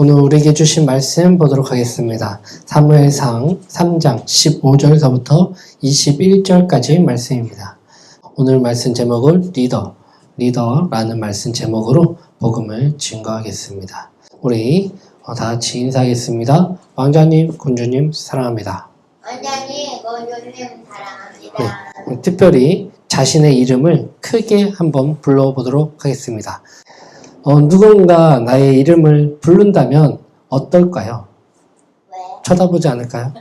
오늘 우리에게 주신 말씀 보도록 하겠습니다. 사무엘상 3장 15절서부터 21절까지 말씀입니다. 오늘 말씀 제목은 리더라는 말씀 제목으로 복음을 증거하겠습니다. 우리 다 같이 인사하겠습니다. 왕자님, 군주님 사랑합니다. 원장님, 군주님 사랑합니다. 네, 특별히 자신의 이름을 크게 한번 불러보도록 하겠습니다. 누군가 나의 이름을 부른다면 어떨까요? 왜? 쳐다보지 않을까요?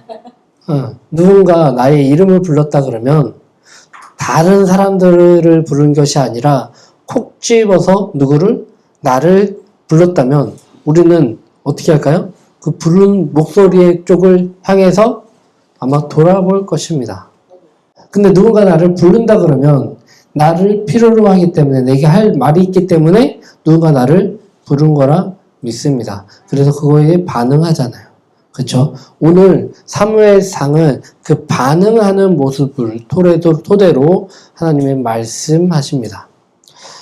누군가 나의 이름을 불렀다 그러면 다른 사람들을 부른 것이 아니라 콕 집어서 나를 불렀다면 우리는 어떻게 할까요? 그 부른 목소리의 쪽을 향해서 아마 돌아볼 것입니다. 근데 누군가 나를 부른다 그러면 나를 필요로 하기 때문에 내게 할 말이 있기 때문에 누군가 나를 부른 거라 믿습니다. 그래서 그거에 반응하잖아요. 그렇죠? 오늘 사무엘상은 그 반응하는 모습을 토대로 하나님의 말씀하십니다.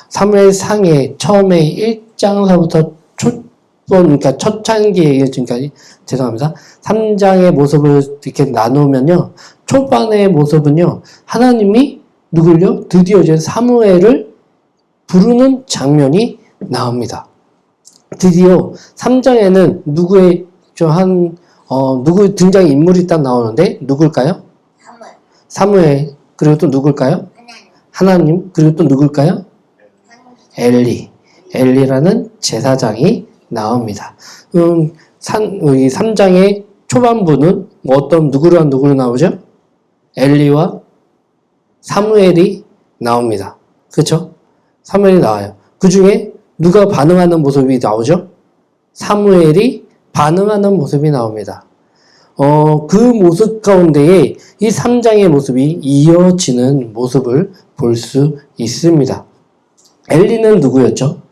사무엘상의 처음에 1장서부터 그러니까 첫 창기에 지금까지 죄송합니다. 3장의 모습을 이렇게 나누면요. 초반의 모습은요. 하나님이 누굴요? 드디어 이제 사무엘을 부르는 장면이 나옵니다. 드디어 3장에는 누구의 누구 등장 인물이 딱 나오는데 누굴까요? 사무엘. 그리고 또 누굴까요? 하나님. 그리고 또 누굴까요? 엘리라는 제사장이 나옵니다. 이 3장의 초반부는 누구로 나오죠? 엘리와 사무엘이 나옵니다. 그렇죠? 사무엘이 나와요. 그 중에 누가 반응하는 모습이 나오죠? 사무엘이 반응하는 모습이 나옵니다. 그 모습 가운데에 이 3장의 모습이 이어지는 모습을 볼 수 있습니다. 엘리는 누구였죠?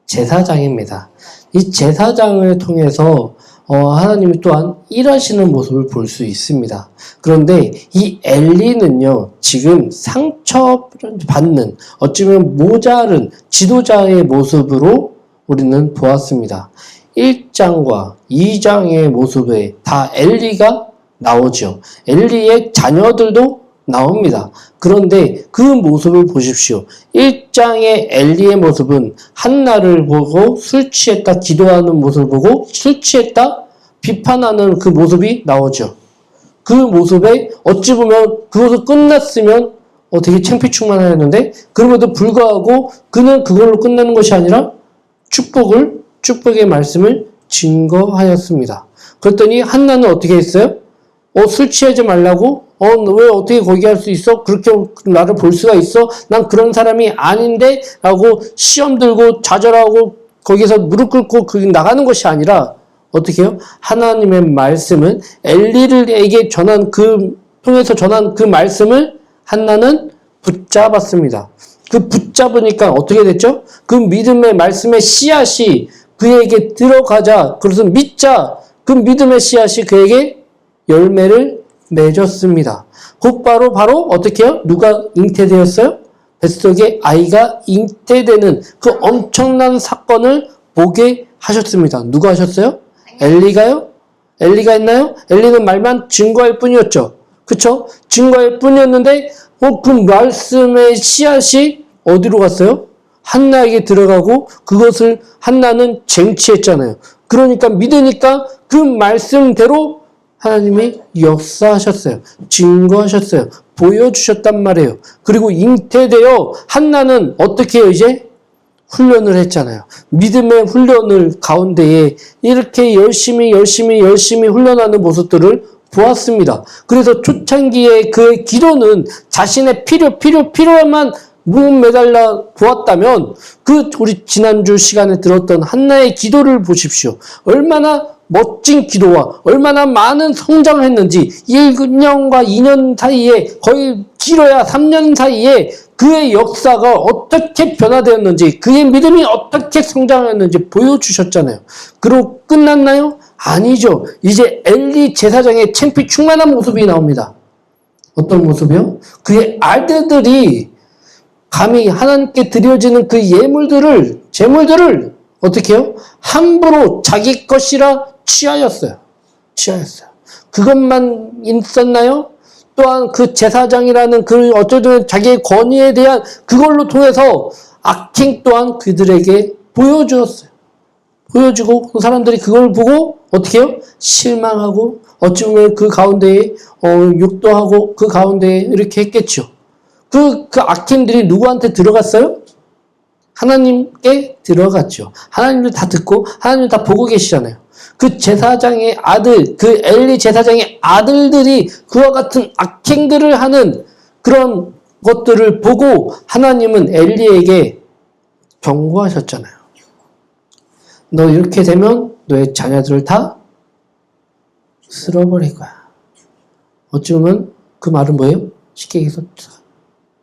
제사장입니다. 이 제사장을 통해서 하나님이 또한 일하시는 모습을 볼 수 있습니다. 그런데 이 엘리는요, 지금 상처받는, 어쩌면 모자른 지도자의 모습으로 우리는 보았습니다. 1장과 2장의 모습에 다 엘리가 나오죠. 엘리의 자녀들도 나옵니다. 그런데 그 모습을 보십시오. 1장의 엘리의 모습은 한나를 보고 술 취했다 기도하는 모습을 보고 술 취했다 비판하는 그 모습이 나오죠. 그 모습에 어찌 보면 그것을 끝났으면 되게 창피충만하였는데 그럼에도 불구하고 그는 그걸로 끝나는 것이 아니라 축복의 말씀을 증거하였습니다. 그랬더니 한나는 어떻게 했어요? 술 취하지 말라고? 왜 어떻게 거기 할 수 있어? 그렇게 나를 볼 수가 있어? 난 그런 사람이 아닌데? 라고 시험 들고 좌절하고 거기서 무릎 꿇고 나가는 것이 아니라 어떻게 해요? 하나님의 말씀은 엘리에게 통해서 전한 그 말씀을 한나는 붙잡았습니다. 그 붙잡으니까 어떻게 됐죠? 그 믿음의 말씀의 씨앗이 그에게 들어가자. 그래서 믿자. 그 믿음의 씨앗이 그에게 열매를 맺었습니다. 곧바로 어떻게 해요? 누가 잉태되었어요? 뱃속에 아이가 잉태되는 그 엄청난 사건을 보게 하셨습니다. 누가 하셨어요? 엘리가요? 엘리가 했나요? 엘리는 말만 증거할 뿐이었죠. 그쵸? 증거할 뿐이었는데 그 말씀의 씨앗이 어디로 갔어요? 한나에게 들어가고 그것을 한나는 쟁취했잖아요. 그러니까 믿으니까 그 말씀대로 하나님이 역사하셨어요. 증거하셨어요. 보여주셨단 말이에요. 그리고 잉태되어 한나는 어떻게 해요? 이제 훈련을 했잖아요. 믿음의 훈련을 가운데에 이렇게 열심히 훈련하는 모습들을 보았습니다. 그래서 초창기에 그의 기도는 자신의 필요만 무릎 매달려 보았다면 우리 지난주 시간에 들었던 한나의 기도를 보십시오. 얼마나 멋진 기도와 얼마나 많은 성장을 했는지 1년과 2년 사이에 거의 길어야 3년 사이에 그의 역사가 어떻게 변화되었는지 그의 믿음이 어떻게 성장했는지 보여주셨잖아요. 그리고 끝났나요? 아니죠. 이제 엘리 제사장의 창피충만한 모습이 나옵니다. 어떤 모습이요? 그의 아들들이 감히 하나님께 드려지는 그 제물들을 어떻게 해요? 함부로 자기 것이라 취하였어요. 그것만 있었나요? 또한 그 제사장이라는 그 어쩌든 자기의 권위에 대한 그걸로 통해서 악행 또한 그들에게 보여주었어요. 보여주고 그 사람들이 그걸 보고 어떻게 해요? 실망하고 어쩌면 그 가운데에 욕도 하고 그 가운데에 이렇게 했겠죠. 그 악행들이 누구한테 들어갔어요? 하나님께 들어갔죠. 하나님도 다 듣고 하나님도 다 보고 계시잖아요. 그 제사장의 아들, 그 엘리 제사장의 아들들이 그와 같은 악행들을 하는 그런 것들을 보고 하나님은 엘리에게 경고하셨잖아요. 너 이렇게 되면 너의 자녀들을 다 쓸어버릴 거야. 어쩌면 그 말은 뭐예요? 쉽게 얘기해서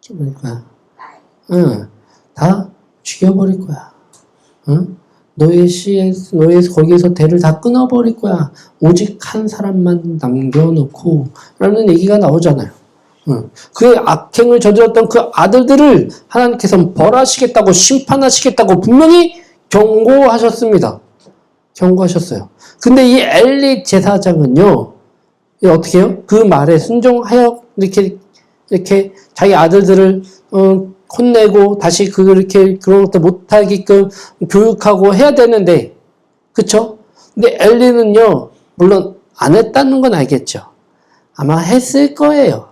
죽여버릴 거야. 응, 다 죽여버릴 거야. 응? 너의 거기에서 대를 다 끊어버릴 거야. 오직 한 사람만 남겨놓고 라는 얘기가 나오잖아요. 응. 그 악행을 저질렀던 그 아들들을 하나님께서 벌하시겠다고 심판하시겠다고 분명히 경고하셨습니다. 경고하셨어요. 근데 이 엘리 제사장은요, 어떻게 해요? 그 말에 순종하여 이렇게 자기 아들들을 혼내고 다시 그렇게 그런 것도 못하게끔 교육하고 해야 되는데, 그쵸? 근데 엘리는요, 물론 안 했다는 건 알겠죠. 아마 했을 거예요.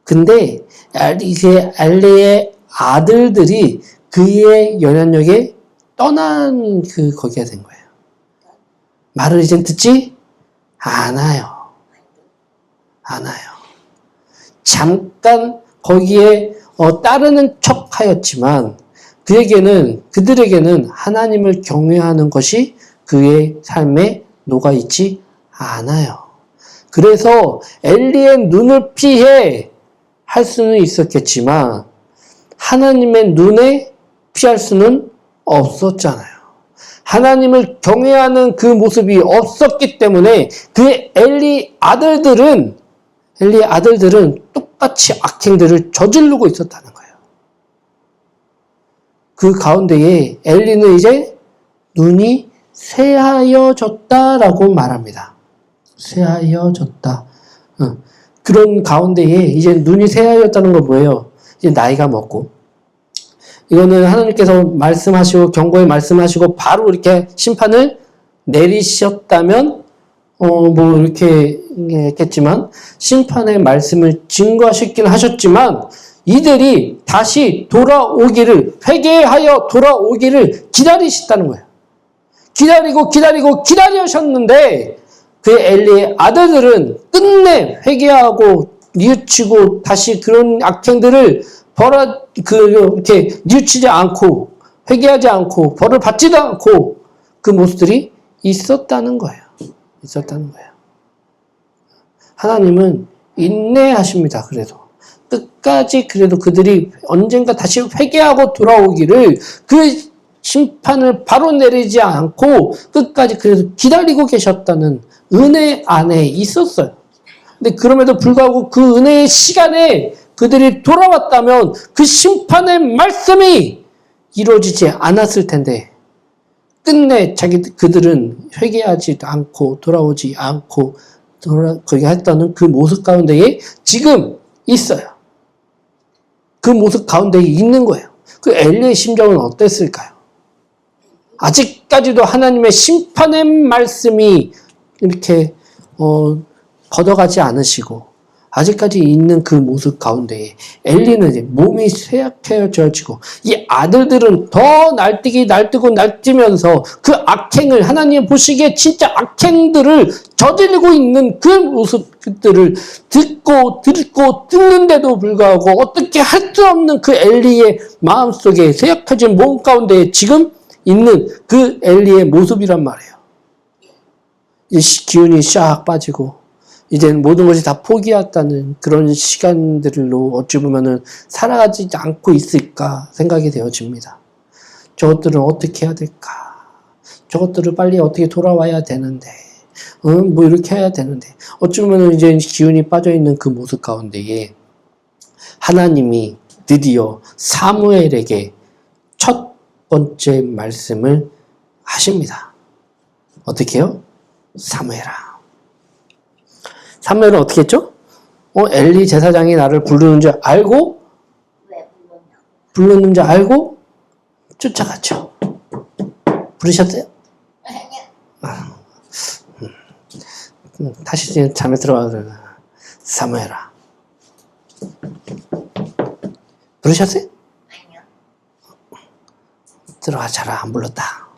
근데 엘리의 아들들이 그의 영향력에 떠난 거기가 된 거예요. 말을 이젠 듣지 않아요. 잠깐 거기에 따르는 척 하였지만 그들에게는 하나님을 경외하는 것이 그의 삶에 녹아있지 않아요. 그래서 엘리의 눈을 피해 할 수는 있었겠지만 하나님의 눈에 피할 수는 없었잖아요. 하나님을 경외하는 그 모습이 없었기 때문에 그 엘리 아들들은 똑같이 악행들을 저지르고 있었다는 거예요. 그 가운데에 엘리는 이제 눈이 쇠하여졌다라고 말합니다. 쇠하여졌다. 그런 가운데에 이제 눈이 쇠하여졌다는 건 뭐예요? 이제 나이가 먹고 이거는 하나님께서 말씀하시고 경고에 말씀하시고 바로 이렇게 심판을 내리셨다면 뭐 이렇게 했겠지만 심판의 말씀을 증거하셨긴 하셨지만 이들이 다시 돌아오기를 회개하여 돌아오기를 기다리셨다는 거예요. 기다리셨는데 그 엘리의 아들들은 끝내 회개하고 뉘우치고 다시 그런 악행들을 이렇게 뉘우치지 않고 회개하지 않고 벌을 받지도 않고 그 모습들이 있었다는 거예요. 하나님은 인내하십니다. 끝까지 그래도 그들이 언젠가 다시 회개하고 돌아오기를 그 심판을 바로 내리지 않고 끝까지 그래도 기다리고 계셨다는 은혜 안에 있었어요. 근데 그럼에도 불구하고 그 은혜의 시간에 그들이 돌아왔다면 그 심판의 말씀이 이루어지지 않았을 텐데 끝내 그들은 회개하지도 않고 돌아오지 않고 거기 했다는 그 모습 가운데에 지금 있어요. 그 모습 가운데에 있는 거예요. 그 엘리의 심정은 어땠을까요? 아직까지도 하나님의 심판의 말씀이 이렇게 걷어가지 않으시고 아직까지 있는 그 모습 가운데에 엘리는 이제 몸이 쇠약해져지고 이 아들들은 더 날뛰면서 그 악행을 하나님 보시기에 진짜 악행들을 저지르고 있는 그 모습들을 듣고 듣는데도 불구하고 어떻게 할 수 없는 그 엘리의 마음속에 쇠약해진 몸 가운데 지금 있는 그 엘리의 모습이란 말이에요. 기운이 싹 빠지고 이제 모든 것이 다 포기했다는 그런 시간들로 어찌 보면은 살아가지 않고 있을까 생각이 되어집니다. 저것들은 어떻게 해야 될까? 저것들을 빨리 어떻게 돌아와야 되는데, 뭐 이렇게 해야 되는데, 어찌 보면은 이제 기운이 빠져 있는 그 모습 가운데에 하나님이 드디어 사무엘에게 첫 번째 말씀을 하십니다. 어떻게 해요? 사무엘아. 사무엘은 어떻게 했죠? 엘리 제사장이 나를 부르는 줄 알고 왜 불렀냐? 부르는 줄 알고 쫓아갔죠. 부르셨어요? 아니야. 다시 잠에 들어가서 사무엘아. 부르셨어요? 아니야. 들어가 자라. 안 불렀다.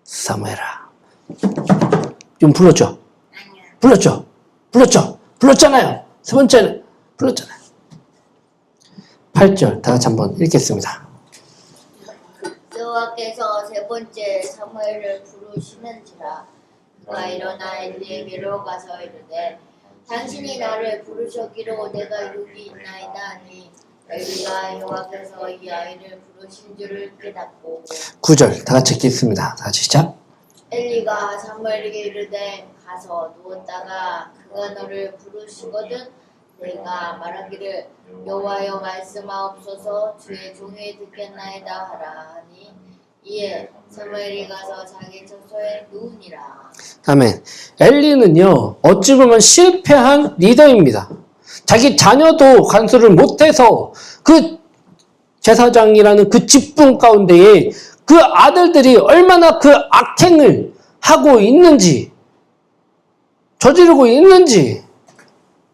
사무엘아. 좀 불렀죠? 아니야. 불렀죠? 불렀잖아요. 세 번째는 불렀잖아요. 8절 다 같이 한번 읽겠습니다. 여호와께서 세 번째 사무엘을 부르시는지라 그가 일어나 엘리에게로 가서 이르되 당신이 나를 부르셨기로 내가 여기 있나이다 하니 엘리가 여호와께서 이 아이를 부르신 줄을 깨닫고 9절 다 같이 읽겠습니다. 다 같이 시작. 엘리가 사무엘에게 이르되 가서 누웠다가 그가 너를 부르시거든 내가 말하기를 여호와여 말씀하옵소서 주의 종이 듣겠나이다 하라 하니 이에 사무엘이 가서 자기 처소에 누우니라. 아멘. 엘리는요, 어찌 보면 실패한 리더입니다. 자기 자녀도 간수를 못해서 그 제사장이라는 그 직분 가운데에 그 아들들이 얼마나 그 악행을 하고 있는지, 저지르고 있는지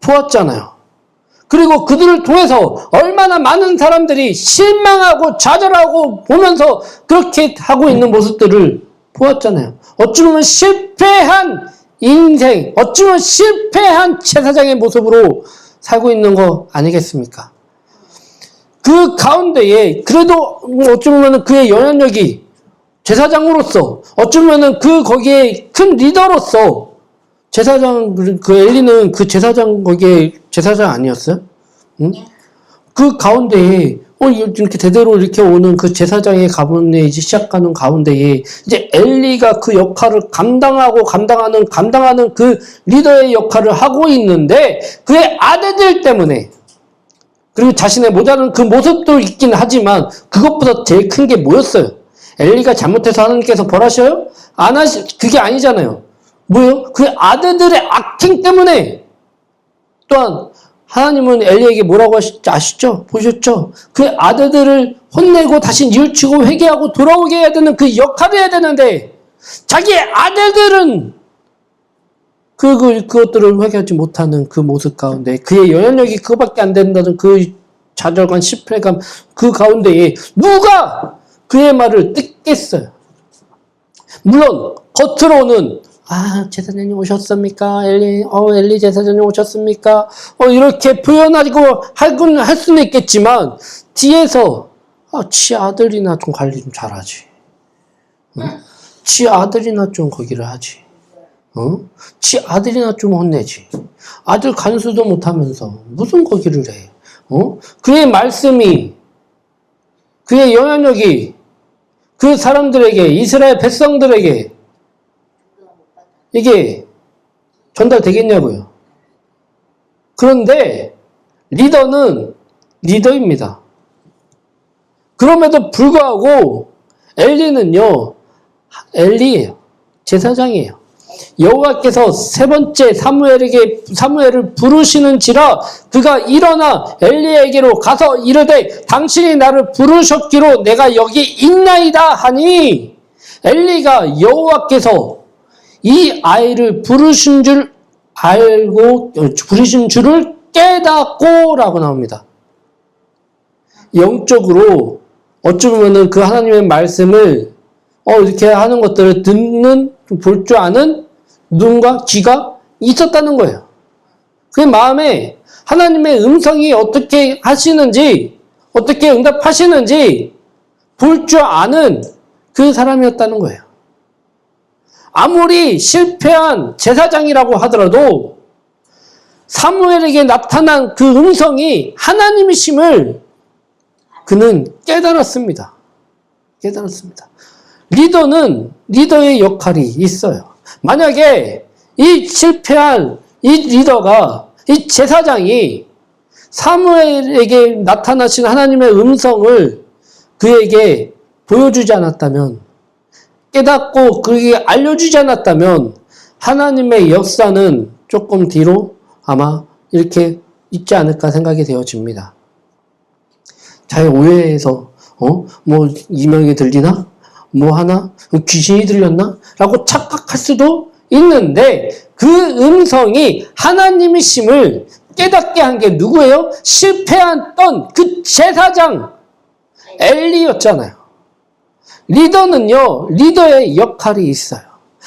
보았잖아요. 그리고 그들을 통해서 얼마나 많은 사람들이 실망하고 좌절하고 보면서 그렇게 하고 있는 모습들을 보았잖아요. 어찌 보면 실패한 인생, 어찌 보면 실패한 제사장의 모습으로 살고 있는 거 아니겠습니까? 그 가운데에 그래도 어찌 보면 그의 영향력이 제사장으로서 어찌 보면 그 거기에 큰 리더로서 제사장, 그 엘리는 그 제사장, 거기에 제사장 아니었어요? 응? 그 가운데에, 이렇게 대대로 이렇게 오는 그 제사장의 가문에 이제 시작하는 가운데에, 이제 엘리가 그 역할을 감당하는 그 리더의 역할을 하고 있는데, 그의 아들들 때문에, 그리고 자신의 모자른 그 모습도 있긴 하지만, 그것보다 제일 큰 게 뭐였어요? 엘리가 잘못해서 하나님께서 벌하셔요? 그게 아니잖아요. 뭐요? 그 아들들의 악행 때문에 또한 하나님은 엘리에게 뭐라고 하실지 아시죠? 보셨죠? 그 아들들을 혼내고 다시 뉘우치고 회개하고 돌아오게 해야 되는 그 역할을 해야 되는데 자기의 아들들은 그것들을 회개하지 못하는 그 모습 가운데 그의 영향력이 그거밖에 안 된다는 그 좌절감, 실패감 그 가운데에 누가 그의 말을 듣겠어요? 물론 겉으로는 제사장님 오셨습니까? 엘리 제사장님 오셨습니까? 이렇게 표현하고 할 수는 있겠지만, 뒤에서, 지 아들이나 좀 관리 좀 잘하지. 지 아들이나 좀 거기를 하지. 지 아들이나 좀 혼내지. 아들 간수도 못하면서, 무슨 거기를 해. 그의 말씀이, 그의 영향력이, 그 사람들에게, 이스라엘 백성들에게, 이게 전달되겠냐고요. 그런데 리더는 리더입니다. 그럼에도 불구하고 엘리는요, 엘리예요. 제사장이에요. 여호와께서 세 번째 사무엘을 부르시는지라 그가 일어나 엘리에게로 가서 이르되 당신이 나를 부르셨기로 내가 여기 있나이다 하니 엘리가 여호와께서 이 아이를 부르신 줄 알고, 부르신 줄을 깨닫고 라고 나옵니다. 영적으로 어찌 보면은 그 하나님의 말씀을, 이렇게 하는 것들을 볼 줄 아는 눈과 귀가 있었다는 거예요. 그 마음에 하나님의 음성이 어떻게 하시는지, 어떻게 응답하시는지 볼 줄 아는 그 사람이었다는 거예요. 아무리 실패한 제사장이라고 하더라도 사무엘에게 나타난 그 음성이 하나님이심을 그는 깨달았습니다. 리더는 리더의 역할이 있어요. 만약에 이 실패한 이 리더가, 이 제사장이 사무엘에게 나타나신 하나님의 음성을 그에게 보여주지 않았다면, 깨닫고 그에게 알려주지 않았다면 하나님의 역사는 조금 뒤로 아마 이렇게 있지 않을까 생각이 되어집니다. 잘 오해해서 뭐 이명이 들리나? 뭐 하나? 귀신이 들렸나? 라고 착각할 수도 있는데 그 음성이 하나님이심을 깨닫게 한 게 누구예요? 실패했던 그 제사장 엘리였잖아요. 리더는요, 리더의 역할이 있어요.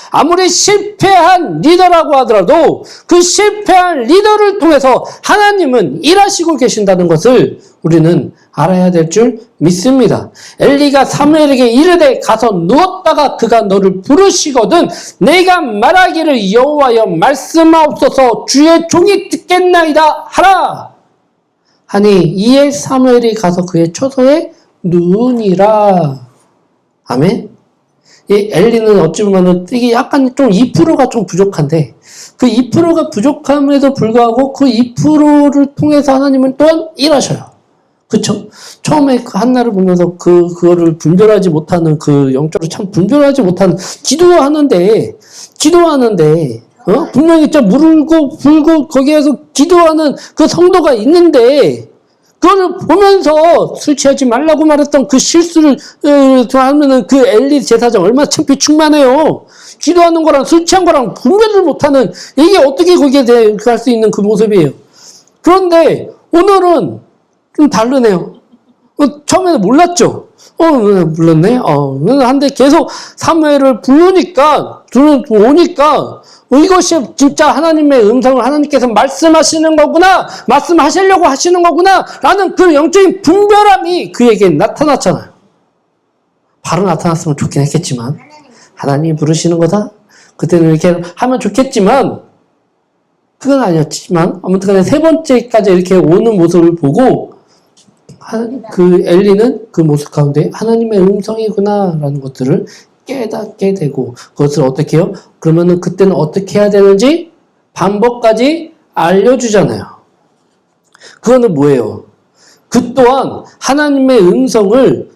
아무리 실패한 리더라고 하더라도 그 실패한 리더를 통해서 하나님은 일하시고 계신다는 것을 우리는 알아야 될 줄 믿습니다. 엘리가 사무엘에게 이르되 가서 누웠다가 그가 너를 부르시거든 내가 말하기를 여호와여 말씀하옵소서 주의 종이 듣겠나이다 하라 하니 이에 사무엘이 가서 그의 처소에 누우니라. 아멘. 이 엘리는 어찌 보면 이게 약간 좀 2%가 좀 부족한데 그 2%가 부족함에도 불구하고 그 2%를 통해서 하나님은 또한 일하셔요. 그쵸? 처음에 그 한나를 보면서 그거를 분별하지 못하는 그 영적으로 참 분별하지 못하는 기도하는데 분명히 진짜 물고 불고 거기에서 기도하는 그 성도가 있는데 그걸 보면서 술 취하지 말라고 말했던 그 실수를 하면은 그 엘리 제사장 얼마나 창피 충만해요. 기도하는 거랑 술 취한 거랑 분별을 못하는 이게 어떻게 거기에 갈 수 있는 그 모습이에요. 그런데 오늘은 좀 다르네요. 처음에는 몰랐죠. 몰랐네. 한데 계속 사무엘을 부르니까 오니까 이것이 진짜 하나님의 음성을 하나님께서 말씀하시는 거구나, 말씀하시려고 하시는 거구나 라는 그 영적인 분별함이 그에게 나타났잖아요. 바로 나타났으면 좋긴 했겠지만 하나님이 부르시는 거다? 그때는 이렇게 하면 좋겠지만 그건 아니었지만 아무튼 간에 세 번째까지 이렇게 오는 모습을 보고 그 엘리는 그 모습 가운데 하나님의 음성이구나 라는 것들을 깨닫게 되고 그것을 어떻게 해요? 그러면은 그때는 어떻게 해야 되는지 방법까지 알려주잖아요. 그거는 뭐예요? 그 또한 하나님의 음성을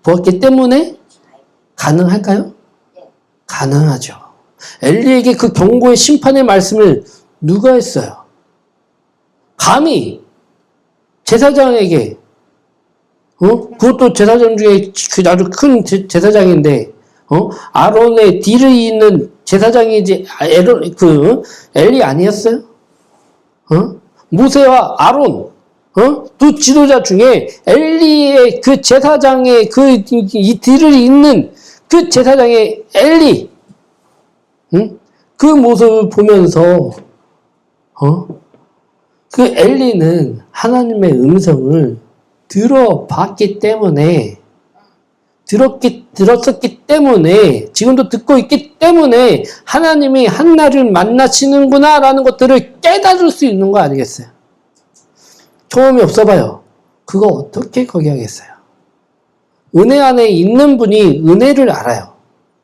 보았기 때문에 가능할까요? 가능하죠. 엘리에게 그 경고의 심판의 말씀을 누가 했어요? 감히 제사장에게 그것도 제사장 중에 아주 큰 제사장인데 아론의 뒤를 잇는 제사장이지 엘리 아니었어요? 모세와 아론 두 지도자 중에 엘리의 그 제사장의 이 뒤를 잇는 그 제사장의 엘리 그 모습을 보면서 그 엘리는 하나님의 음성을 들었기 때문에 지금도 듣고 있기 때문에 하나님이 한나를 만나시는구나 라는 것들을 깨달을 수 있는 거 아니겠어요? 경험이 없어봐요. 그거 어떻게 거기 하겠어요? 은혜 안에 있는 분이 은혜를 알아요.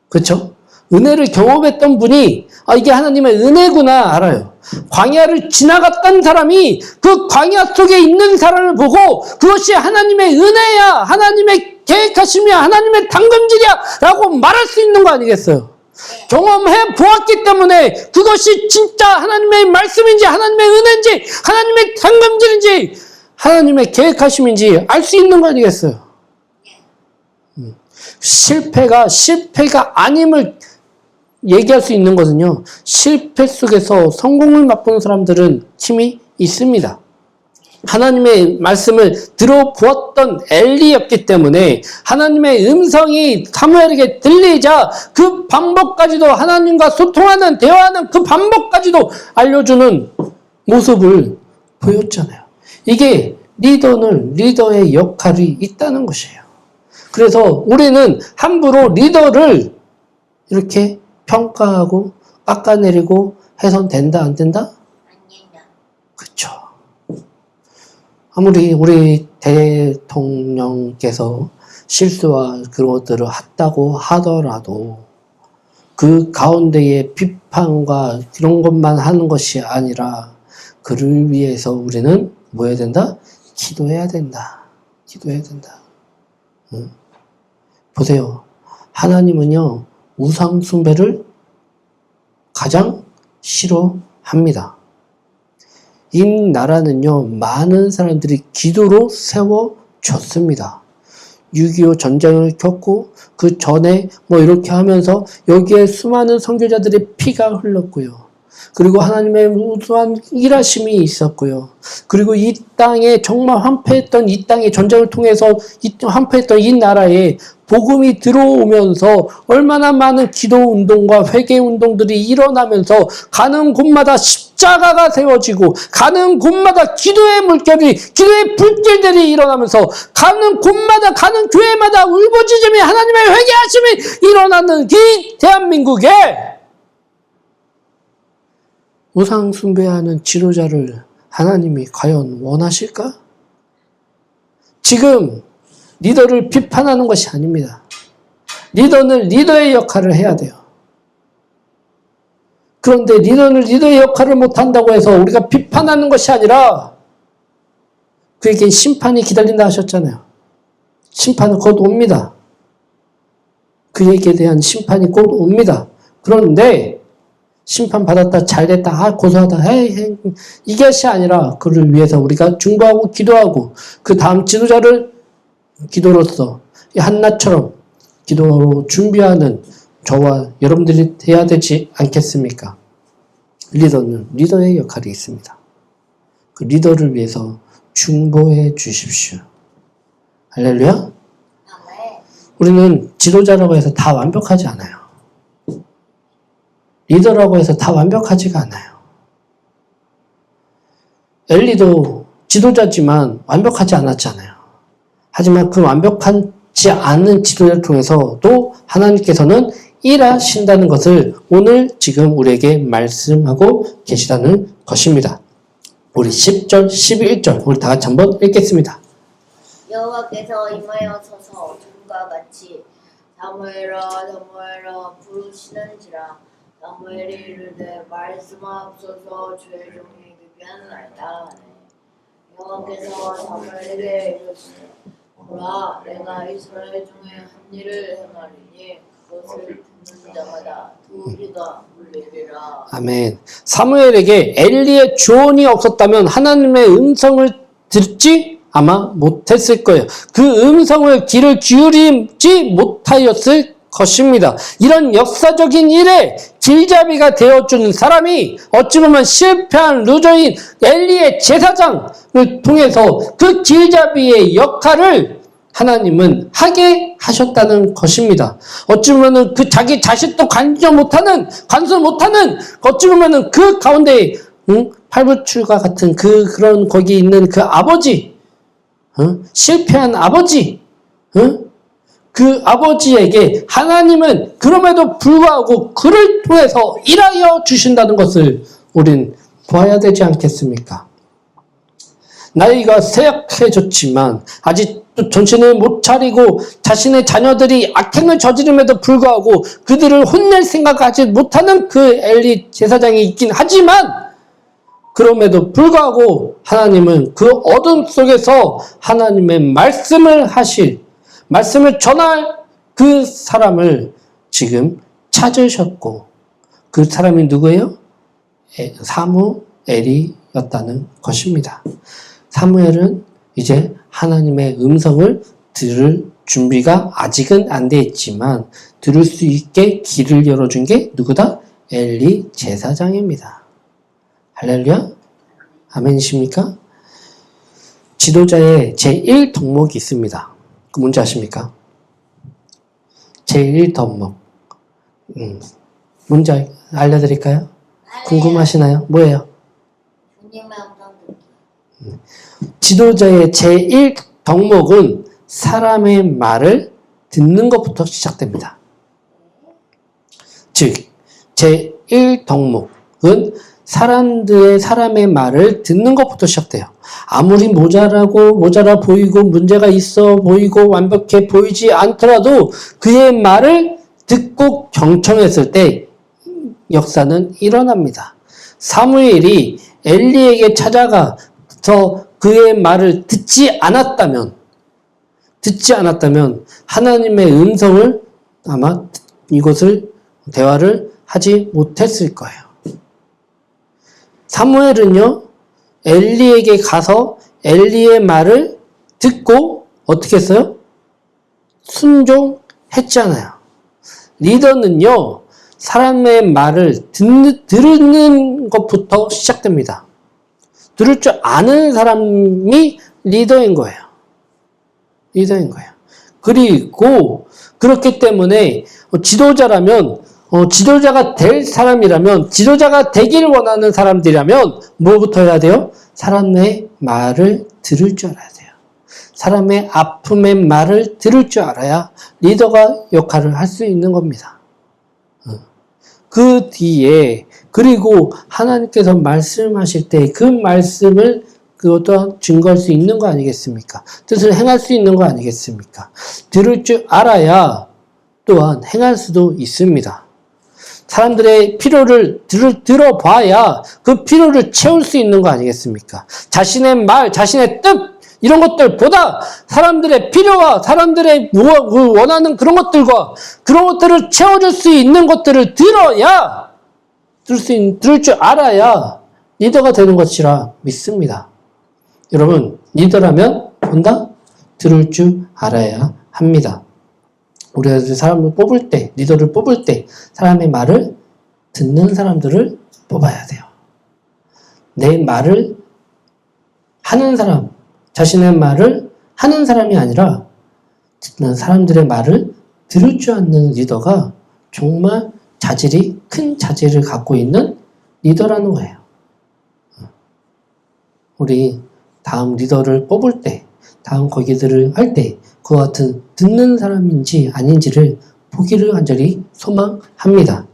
그렇죠? 은혜를 경험했던 분이 이게 하나님의 은혜구나 알아요. 광야를 지나갔던 사람이 그 광야 속에 있는 사람을 보고 그것이 하나님의 은혜야, 하나님의 계획하심이야, 하나님의 당금질이야 라고 말할 수 있는 거 아니겠어요? 경험해 보았기 때문에 그것이 진짜 하나님의 말씀인지 하나님의 은혜인지 하나님의 당금질인지 하나님의 계획하심인지 알 수 있는 거 아니겠어요? 실패가 아님을 얘기할 수 있는 것은요, 실패 속에서 성공을 맛보는 사람들은 힘이 있습니다. 하나님의 말씀을 들어보았던 엘리였기 때문에 하나님의 음성이 사무엘에게 들리자 그 방법까지도 하나님과 소통하는, 대화하는 그 방법까지도 알려주는 모습을 보였잖아요. 이게 리더의 역할이 있다는 것이에요. 그래서 우리는 함부로 리더를 이렇게 평가하고 깎아내리고 해선 된다 안 된다? 그렇죠. 아무리 우리 대통령께서 실수와 그런 것들을 했다고 하더라도 그 가운데에 비판과 그런 것만 하는 것이 아니라 그를 위해서 우리는 뭐 해야 된다? 기도해야 된다. 기도해야 된다. 응? 보세요. 하나님은요, 우상 숭배를 가장 싫어합니다. 이 나라는요, 많은 사람들이 기도로 세워졌습니다. 6.25 전쟁을 겪고 그 전에 뭐 이렇게 하면서 여기에 수많은 선교자들의 피가 흘렀고요. 그리고 하나님의 무수한 일하심이 있었고요. 그리고 이 땅에 정말 황폐했던 이 땅의 전쟁을 통해서 황폐했던 이 나라에 복음이 들어오면서 얼마나 많은 기도 운동과 회개 운동들이 일어나면서 가는 곳마다 십자가가 세워지고 가는 곳마다 기도의 물결이 기도의 불길들이 일어나면서 가는 곳마다 가는 교회마다 울부짖음이 하나님의 회개하심이 일어나는 이 대한민국에 우상 숭배하는 지도자를 하나님이 과연 원하실까? 지금 리더를 비판하는 것이 아닙니다. 리더는 리더의 역할을 해야 돼요. 그런데 리더는 리더의 역할을 못한다고 해서 우리가 비판하는 것이 아니라 그에게 심판이 기다린다 하셨잖아요. 심판은 곧 옵니다. 그에게 대한 심판이 곧 옵니다. 그런데 심판받았다, 잘됐다, 고소하다, 이것이 아니라 그를 위해서 우리가 중보하고 기도하고 그 다음 지도자를 기도로서 한나처럼 기도로 준비하는 저와 여러분들이 해야 되지 않겠습니까? 리더는 리더의 역할이 있습니다. 그 리더를 위해서 중보해 주십시오. 할렐루야? 우리는 지도자라고 해서 다 완벽하지 않아요. 리더라고 해서 다 완벽하지가 않아요. 엘리도 지도자지만 완벽하지 않았잖아요. 하지만 그 완벽하지 않은 지도자를 통해서 또 하나님께서는 일하신다는 것을 오늘 지금 우리에게 말씀하고 계시다는 것입니다. 우리 10절, 11절 우리 다 같이 한번 읽겠습니다. 여호와께서 임하여서서 전과 같이 사무엘아 사무엘아 부르시는지라 사무엘이 이르되 말씀하옵소서 주의 종이 기피하나이다 하네. 여호와께서 사무엘에게 이르시되 보라 내가 이스라엘 중에 한 일을 행하리니 그것을 듣는 자마다 두 귀가 울리리라. 아멘. 사무엘에게 엘리의 조언이 없었다면 하나님의 음성을 듣지 아마 못했을 거예요. 그 음성을 귀를 기울이지 못하였을 것입니다. 이런 역사적인 일에 길잡이가 되어준 사람이 어찌 보면 실패한 루저인 엘리의 제사장을 통해서 그 길잡이의 역할을 하나님은 하게 하셨다는 것입니다. 어찌 보면 그 자기 자식도 관여 못하는, 관수 못하는, 어찌 보면 그 가운데, 팔불출과 같은 그런 거기 있는 그 아버지, 실패한 아버지, 그 아버지에게 하나님은 그럼에도 불구하고 그를 통해서 일하여 주신다는 것을 우린 보아야 되지 않겠습니까? 나이가 쇠약해졌지만 아직 또 정신을 못 차리고 자신의 자녀들이 악행을 저지름에도 불구하고 그들을 혼낼 생각하지 못하는 그 엘리 제사장이 있긴 하지만 그럼에도 불구하고 하나님은 그 어둠 속에서 하나님의 말씀을 하실, 말씀을 전할 그 사람을 지금 찾으셨고 그 사람이 누구예요? 사무엘이었다는 것입니다. 사무엘은 이제 하나님의 음성을 들을 준비가 아직은 안 돼 있지만 들을 수 있게 길을 열어준 게 누구다? 엘리 제사장입니다. 할렐루야? 아멘이십니까? 지도자의 제1덕목이 있습니다. 그 뭔지 아십니까? 제1덕목. 뭔지 알려드릴까요? 궁금하시나요? 뭐예요? 주님의 음성 듣기. 지도자의 제1덕목은 사람의 말을 듣는 것부터 시작됩니다. 즉, 제1덕목은 사람의 말을 듣는 것부터 시작돼요. 아무리 모자라 보이고 문제가 있어 보이고 완벽해 보이지 않더라도 그의 말을 듣고 경청했을 때 역사는 일어납니다. 사무엘이 엘리에게 찾아가서 그의 말을 듣지 않았다면 하나님의 음성을 아마 이것을 대화를 하지 못했을 거예요. 사무엘은요, 엘리에게 가서 엘리의 말을 듣고 어떻게 했어요? 순종했잖아요. 리더는요, 사람의 말을 들은 것부터 시작됩니다. 들을 줄 아는 사람이 리더인 거예요. 그리고 그렇기 때문에 지도자라면 지도자가 될 사람이라면 지도자가 되길 원하는 사람들이라면 뭐부터 해야 돼요? 사람의 말을 들을 줄 알아야 돼요. 사람의 아픔의 말을 들을 줄 알아야 리더가 역할을 할 수 있는 겁니다. 그 뒤에 그리고 하나님께서 말씀하실 때 그 말씀을 그것도 증거할 수 있는 거 아니겠습니까? 뜻을 행할 수 있는 거 아니겠습니까? 들을 줄 알아야 또한 행할 수도 있습니다. 사람들의 필요를 들어봐야 그 필요를 채울 수 있는 거 아니겠습니까? 자신의 말, 자신의 뜻 이런 것들보다 사람들의 필요와 사람들의 원하는 그런 것들과 그런 것들을 채워줄 수 있는 것들을 들을 줄 알아야 리더가 되는 것이라 믿습니다. 여러분, 리더라면 뭔가 들을 줄 알아야 합니다. 우리가 사람을 뽑을 때, 리더를 뽑을 때 사람의 말을 듣는 사람들을 뽑아야 돼요. 내 말을 하는 사람, 자신의 말을 하는 사람이 아니라 듣는 사람들의 말을 들을 줄 아는 리더가 정말 큰 자질을 갖고 있는 리더라는 거예요. 우리 다음 리더를 뽑을 때, 다음 거기들을 할 때 그와 같은 듣는 사람인지 아닌지를 보기를 간절히 소망합니다.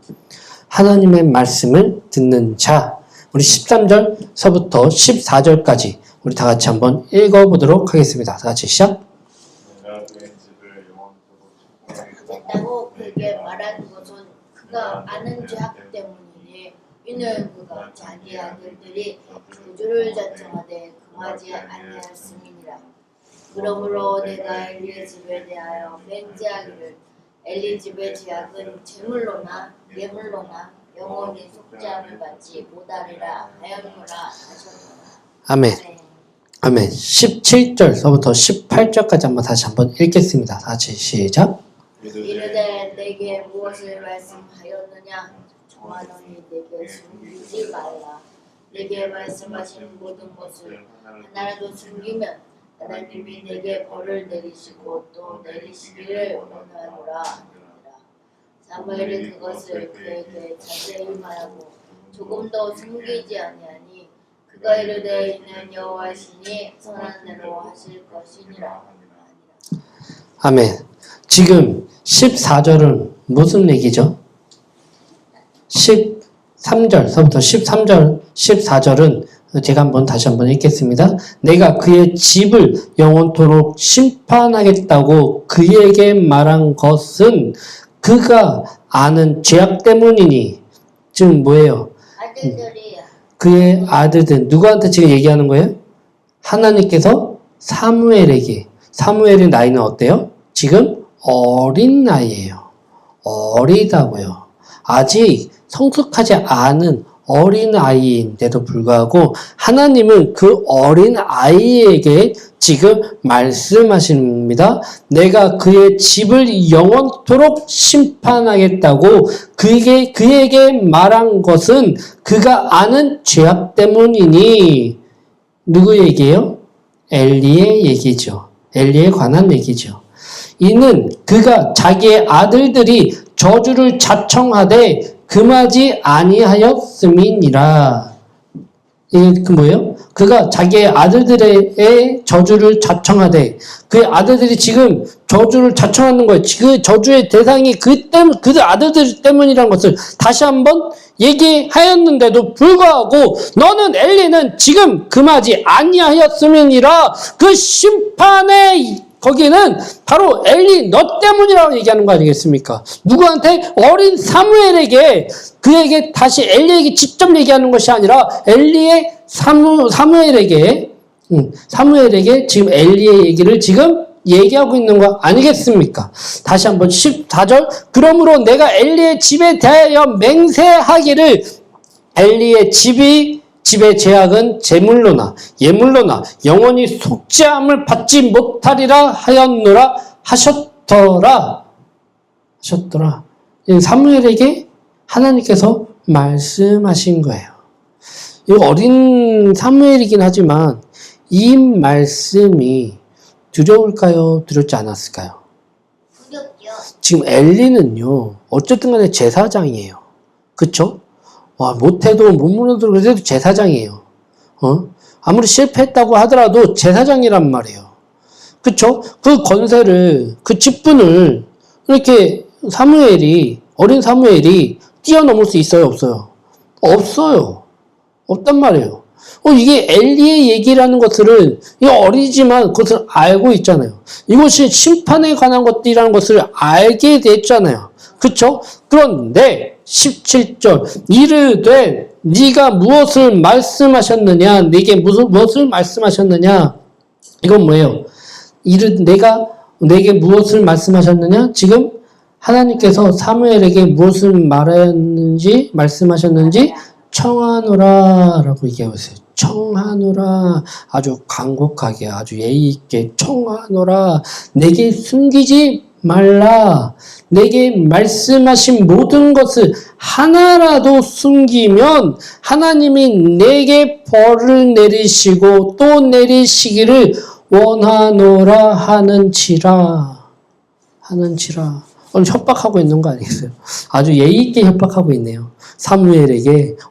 하나님의 말씀을 듣는 자, 우리 13절서부터 14절까지 우리 다 같이 한번 읽어보도록 하겠습니다. 다 같이 시작. 됐다고 그에게 말하는 것은 그가 아는 죄악 때문이니 이는 그가 자기 아들들이 저주를 자청하되 금하지 아니하였음이니라. 그러므로 내가 엘리의 집에 대하여 맹세하기를 엘리 집의 죄악은 제물로나 예물로나 영원히 속지 않을 받지 못하리라 하였노라 하셨노라. 아멘. 아멘. 17절서부터 18절까지 다시 한번 읽겠습니다. 다 같이 시작. 이르되 내게 무엇을 말씀하였느냐? 정하노니 내게 숨기지 말라. 내게 말씀하신 모든 것을 하나라도 숨기면 하나님이 내게 벌을 내리시고 또 내리시기를 원하노라 하니라. 사무엘이 그것을 그에게 자세히 말하고 조금 더 숨기지 아니하니 그가 이르되 이는 여호와시니 선한 대로 하실 것이니라. 아멘. 지금 14절은 무슨 얘기죠? 13절서부터 14절은 제가 다시 한번 읽겠습니다. 내가 그의 집을 영원토록 심판하겠다고 그에게 말한 것은 그가 아는 죄악 때문이니. 지금 뭐예요? 아들들이야. 그의 아들들. 누구한테 지금 얘기하는 거예요? 하나님께서 사무엘에게. 사무엘의 나이는 어때요? 지금 어린 나이예요. 어리다고요. 아직 성숙하지 않은 어린 아이인데도 불구하고 하나님은 그 어린 아이에게 지금 말씀하십니다. 내가 그의 집을 영원토록 심판하겠다고 그에게 말한 것은 그가 아는 죄악 때문이니. 누구 얘기예요? 엘리의 얘기죠. 엘리에 관한 얘기죠. 이는 그가 자기의 아들들이 저주를 자청하되 금하지 아니하였음이니라. 이게 뭐예요? 그가 자기의 아들들의 저주를 자청하되 그의 아들들이 지금 저주를 자청하는 거예요. 그 저주의 대상이 그 아들들 때문이라는 것을 다시 한번 얘기하였는데도 불구하고 너는 엘리는 지금 금하지 아니하였음이니라. 그 심판의 거기는 바로 엘리 너 때문이라고 얘기하는 거 아니겠습니까? 누구한테? 어린 사무엘에게, 그에게 다시 엘리에게 직접 얘기하는 것이 아니라 엘리의 사무엘에게 지금 엘리의 얘기를 지금 얘기하고 있는 거 아니겠습니까? 다시 한번 14절. 그러므로 내가 엘리의 집에 대하여 맹세하기를 엘리의 집의 제약은 제물로나 예물로나 영원히 속죄함을 받지 못하리라 하셨더라. 사무엘에게 하나님께서 말씀하신 거예요. 이 어린 사무엘이긴 하지만 이 말씀이 두려울까요? 두렵지 않았을까요? 두렵죠. 지금 엘리는요, 어쨌든 간에 제사장이에요. 그쵸? 와, 못해도 못 물어도 그래도 제사장이에요. 아무리 실패했다고 하더라도 제사장이란 말이에요. 그쵸? 그 권세를, 그 직분을 이렇게 어린 사무엘이 뛰어넘을 수 있어요? 없어요? 없어요. 없단 말이에요. 이게 엘리의 얘기라는 것들은, 이게 어리지만 그것을 알고 있잖아요. 이것이 심판에 관한 것들이라는 것을 알게 됐잖아요. 그쵸? 그런데 17절 이르되 네가 무엇을 말씀하셨느냐? 네게 무엇을 말씀하셨느냐? 이건 뭐예요? 내게 무엇을 말씀하셨느냐? 지금 하나님께서 사무엘에게 무엇을 말씀하셨는지 청하노라 라고 얘기하고 있어요. 청하노라. 아주 간곡하게, 아주 예의 있게 청하노라. 내게 숨기지 말라. 내게 말씀하신 모든 것을 하나라도 숨기면 하나님이 내게 벌을 내리시고 또 내리시기를 원하노라 하는지라. 오늘 협박하고 있는 거 아니겠어요? 아주 예의 있게 협박하고 있네요.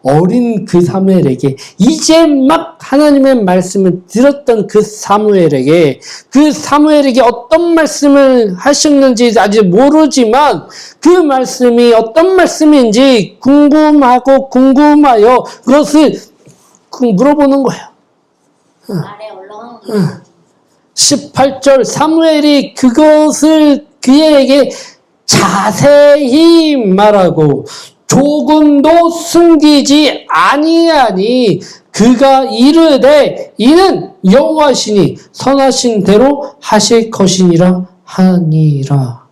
어린 그 사무엘에게, 이제 막 하나님의 말씀을 들었던 그 사무엘에게 어떤 말씀을 하셨는지 아직 모르지만 그 말씀이 어떤 말씀인지 궁금하여 그것을 물어보는 거예요. 아래 올라간 거. 18절 사무엘이 그것을 그에게 자세히 말하고 조금도 숨기지 아니하니 그가 이르되 이는 여호와시니 선하신 대로 하실 것이니라 하니라.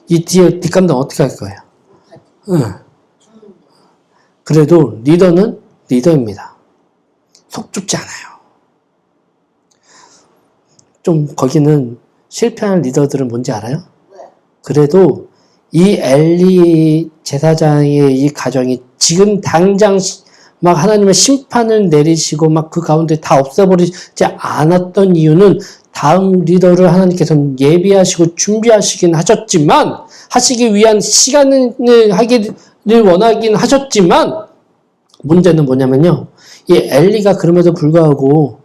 이 뒷감당 어떻게 할 거예요? 그래도 리더는 리더입니다. 속 좁지 않아요. 좀 거기는 실패한 리더들은 뭔지 알아요? 그래도 이 엘리 제사장의 이 가정이 지금 당장 막 하나님의 심판을 내리시고 막 그 가운데 다 없애버리지 않았던 이유는 다음 리더를 하나님께서는 예비하시고 준비하시긴 하시기 위한 시간을 하기를 원하긴 하셨지만 문제는 뭐냐면요. 이 엘리가 그럼에도 불구하고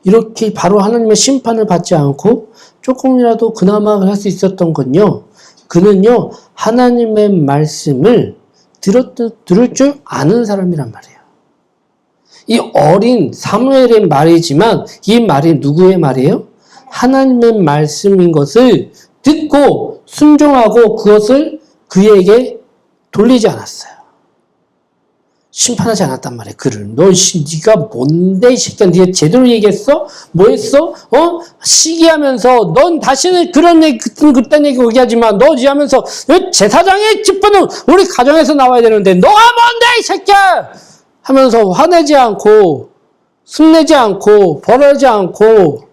이렇게 바로 하나님의 심판을 받지 않고 조금이라도 그나마 할 수 있었던 건요. 그는요, 하나님의 말씀을 들을 줄 아는 사람이란 말이에요. 이 어린 사무엘의 말이지만 이 말이 누구의 말이에요? 하나님의 말씀인 것을 듣고 순종하고 그것을 그에게 돌리지 않았어요. 심판하지 않았단 말이에요. 그를. 네가 뭔데 이 새끼야. 네가 제대로 얘기했어? 뭐 했어? 시기하면서 넌 다시는 그런 얘기 그딴 얘기 오게 하지만 너 하면서 제사장의 직분은 우리 가정에서 나와야 되는데 너가 뭔데 이 새끼야! 하면서 화내지 않고 숨내지 않고 벌하지 않고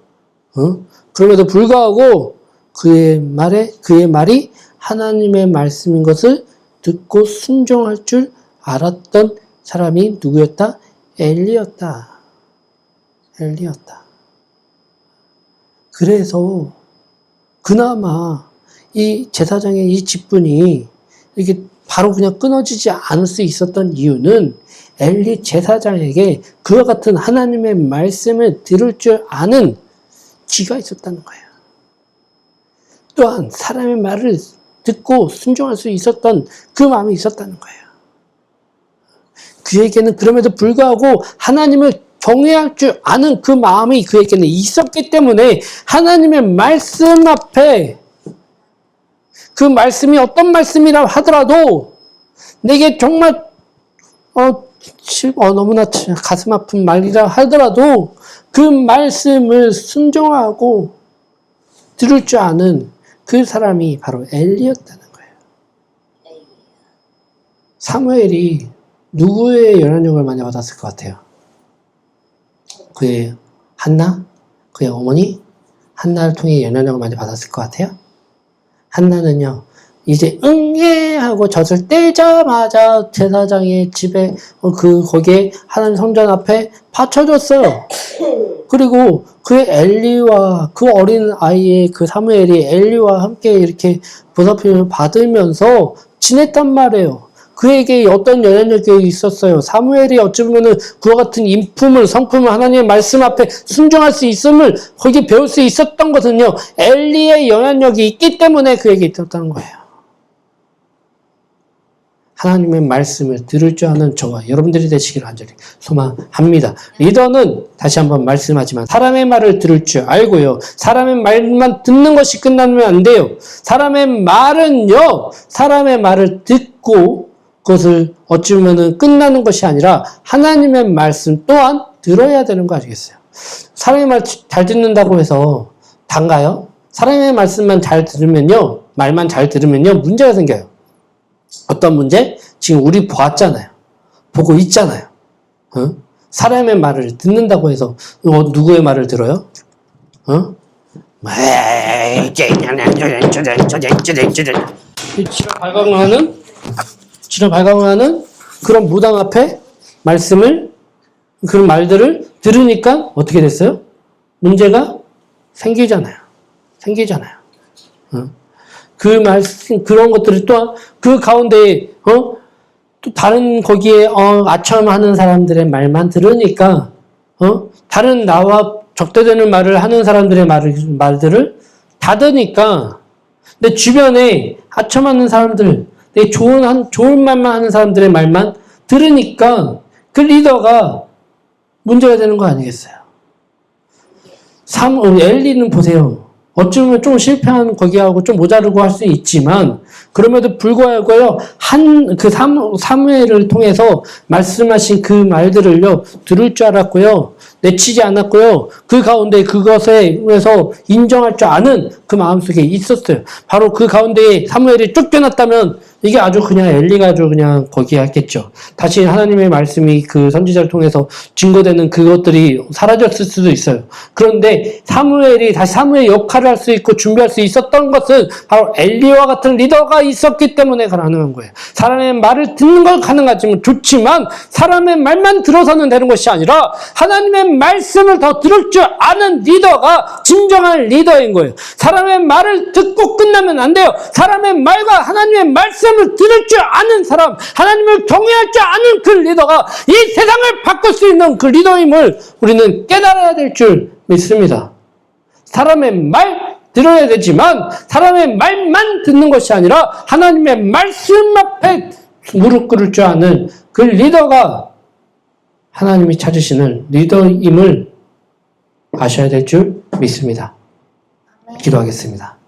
그럼에도 불구하고 그의 말이 하나님의 말씀인 것을 듣고 순종할 줄 알았던 사람이 누구였다? 엘리였다. 그래서 그나마 이 제사장의 이 직분이 이렇게 바로 그냥 끊어지지 않을 수 있었던 이유는 엘리 제사장에게 그와 같은 하나님의 말씀을 들을 줄 아는 귀가 있었다는 거예요. 또한 사람의 말을 듣고 순종할 수 있었던 그 마음이 있었다는 거예요. 그에게는 그럼에도 불구하고 하나님을 경외할 줄 아는 그 마음이 그에게는 있었기 때문에 하나님의 말씀 앞에 그 말씀이 어떤 말씀이라 하더라도 내게 정말 너무나 가슴 아픈 말이라 하더라도 그 말씀을 순종하고 들을 줄 아는 그 사람이 바로 엘리였다는 거예요. 사무엘이 누구의 영향력을 많이 받았을 것 같아요? 그의 한나? 그의 어머니? 한나를 통해 영향력을 많이 받았을 것 같아요? 한나는요, 이제 응애 하고 젖을 떼자마자 제사장의 집에 거기에 하나님 성전 앞에 바쳐줬어요. 그리고 그 엘리와 그 어린 아이의 그 사무엘이 엘리와 함께 이렇게 보살핌을 받으면서 지냈단 말이에요. 그에게 어떤 영향력이 있었어요. 사무엘이 어찌 보면은 그와 같은 성품을 하나님의 말씀 앞에 순종할 수 있음을 거기에 배울 수 있었던 것은요, 엘리의 영향력이 있기 때문에 그에게 있었다는 거예요. 하나님의 말씀을 들을 줄 아는 저와 여러분들이 되시기를 간절히 소망합니다. 리더는 다시 한번 말씀하지만 사람의 말을 들을 줄 알고요. 사람의 말만 듣는 것이 끝나면 안 돼요. 사람의 말을 듣고 그것을 어찌 보면 끝나는 것이 아니라 하나님의 말씀 또한 들어야 되는 거 아시겠어요? 사람의 말 잘 듣는다고 해서 단가요? 사람의 말씀만 잘 들으면요, 말만 잘 들으면요, 문제가 생겨요. 어떤 문제? 지금 우리 보았잖아요. 보고 있잖아요. 사람의 말을 듣는다고 해서 누구의 말을 들어요? 지랄 발광하는 그런 무당 앞에 그런 말들을 들으니까 어떻게 됐어요? 문제가 생기잖아요. 그 말씀, 그런 것들을 또한 그 가운데, 또 다른 거기에, 아첨하는 사람들의 말만 들으니까, 다른 나와 적대되는 말을 하는 사람들의 말들을 닫으니까, 내 주변에 아첨하는 사람들, 내 좋은 말만 하는 사람들의 말만 들으니까, 그 리더가 문제가 되는 거 아니겠어요? 엘리는 보세요. 어쩌면 좀 실패한 거기하고 좀 모자르고 할 수 있지만, 그럼에도 불구하고요, 사무엘을 통해서 말씀하신 그 말들을요, 들을 줄 알았고요, 내치지 않았고요, 그 가운데 그것에서 인정할 줄 아는 그 마음속에 있었어요. 바로 그 가운데 사무엘이 쫓겨났다면, 이게 아주 그냥 엘리가 아주 그냥 거기에 했겠죠. 다시 하나님의 말씀이 그 선지자를 통해서 증거되는 그것들이 사라졌을 수도 있어요. 그런데 다시 사무엘의 역할을 할 수 있고 준비할 수 있었던 것은 바로 엘리와 같은 리더가 있었기 때문에 가능한 거예요. 사람의 말을 듣는 건 가능하지만 좋지만 사람의 말만 들어서는 되는 것이 아니라 하나님의 말씀을 더 들을 줄 아는 리더가 진정한 리더인 거예요. 사람의 말을 듣고 끝나면 안 돼요. 사람의 말과 하나님의 말씀을 들을 줄 아는 사람, 하나님을 경외할 줄 아는 그 리더가 이 세상을 바꿀 수 있는 그 리더임을 우리는 깨달아야 될 줄 믿습니다. 사람의 말 들어야 되지만 사람의 말만 듣는 것이 아니라 하나님의 말씀 앞에 무릎 꿇을 줄 아는 그 리더가 하나님이 찾으시는 리더임을 아셔야 될 줄 믿습니다. 기도하겠습니다.